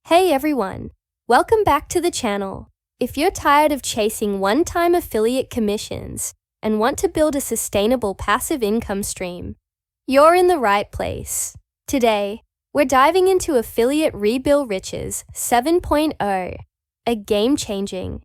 Hey everyone, welcome back to the channel. If you're tired of chasing one-time affiliate commissions and want to build a sustainable passive income stream, you're in the right place. Today, we're diving into Affiliate Rebill Riches 7.0, a game-changing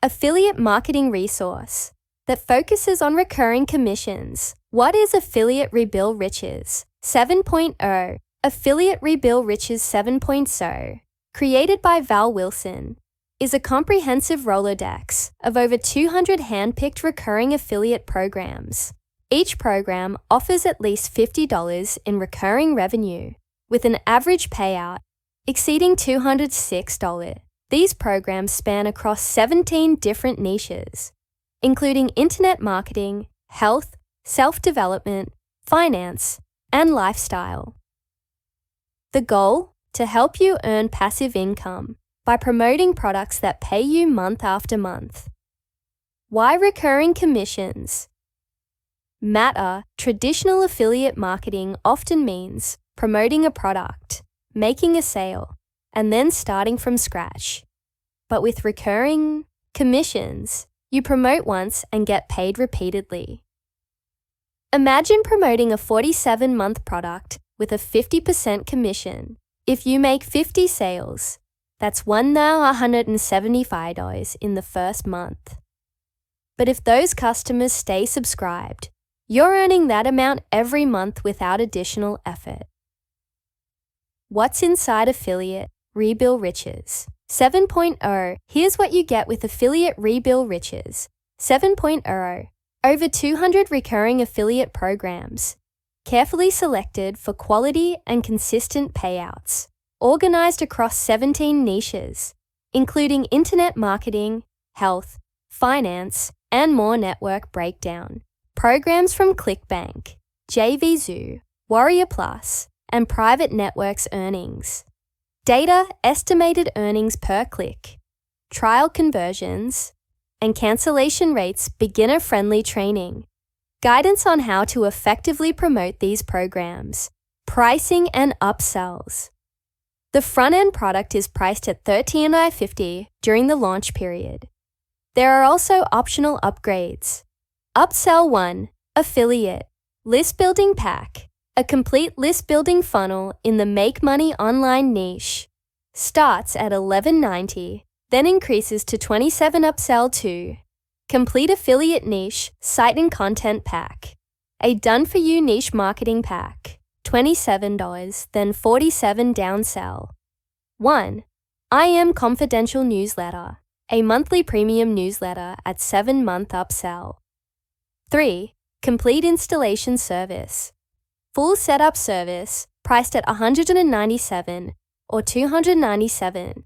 affiliate marketing resource that focuses on recurring commissions. What is Affiliate Rebill Riches 7.0? Affiliate Rebill Riches 7.0, created by Val Wilson, is a comprehensive Rolodex of over 200 hand-picked recurring affiliate programs. Each program offers at least $50 in recurring revenue, with an average payout exceeding $206. These programs span across 17 different niches, including internet marketing, health, self-development, finance, and lifestyle. The goal? To help you earn passive income by promoting products that pay you month after month. Why recurring commissions matter? Traditional affiliate marketing often means promoting a product, making a sale, and then starting from scratch. But with recurring commissions, you promote once and get paid repeatedly. Imagine promoting a 47-month product with a 50% commission. If you make 50 sales, that's $175 in the first month. But if those customers stay subscribed, you're earning that amount every month without additional effort. What's inside Affiliate Rebill Riches 7.0? Here's what you get with Affiliate Rebill Riches 7.0. Over 200 recurring affiliate programs, carefully selected for quality and consistent payouts, organized across 17 niches, including internet marketing, health, finance, and more. Network breakdown. Programs from ClickBank, JVZoo, Warrior Plus, and private networks earnings. Data, estimated earnings per click, trial conversions, and cancellation rates. Beginner-friendly training. Guidance on how to effectively promote these programs. Pricing and upsells. The front-end product is priced at $13.50 during the launch period. There are also optional upgrades. Upsell 1, Affiliate List Building Pack, a complete list building funnel in the Make Money Online niche. Starts at $11.90, then increases to $27. Upsell 2, Complete Affiliate Niche Site and Content Pack, a done-for-you niche marketing pack, $27, then $47. Downsell 1, I Am Confidential Newsletter, a monthly premium newsletter at $7. Upsell 3, Complete Installation Service, full setup service, priced at $197 or $297,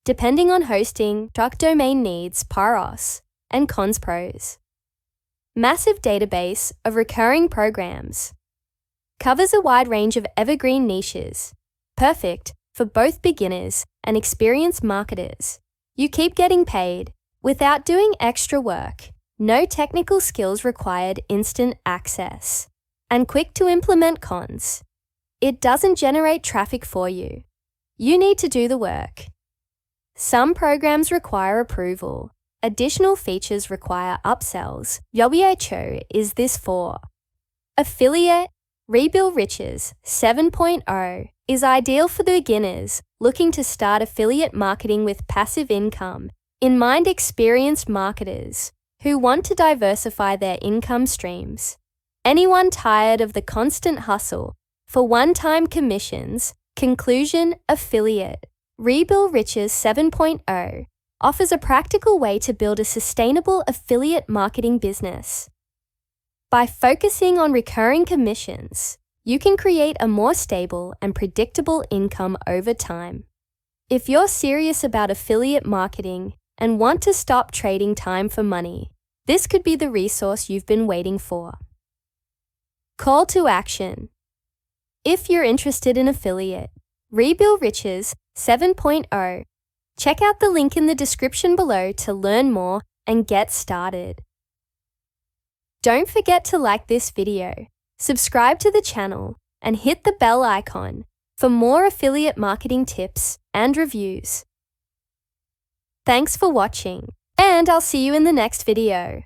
depending on hosting, domain needs, PAROS, and ConsPros. Massive database of recurring programs. Covers a wide range of evergreen niches, perfect for both beginners and experienced marketers. You keep getting paid without doing extra work. No technical skills required, instant access, and quick to implement. Cons. It doesn't generate traffic for you. You need to do the work. Some programs require approval. Additional features require upsells. WHO is this for? Affiliate Rebill Riches 7.0 is ideal for the beginners looking to start affiliate marketing with passive income in mind. Experienced marketers who want to diversify their income streams. Anyone tired of the constant hustle for one-time commissions. Conclusion: Affiliate Rebill Riches 7.0 offers a practical way to build a sustainable affiliate marketing business. By focusing on recurring commissions, you can create a more stable and predictable income over time. If you're serious about affiliate marketing and want to stop trading time for money, this could be the resource you've been waiting for. Call to action. If you're interested in Affiliate Rebill Riches 7.0, check out the link in the description below to learn more and get started. Don't forget to like this video, subscribe to the channel, and hit the bell icon for more affiliate marketing tips and reviews. Thanks for watching, and I'll see you in the next video.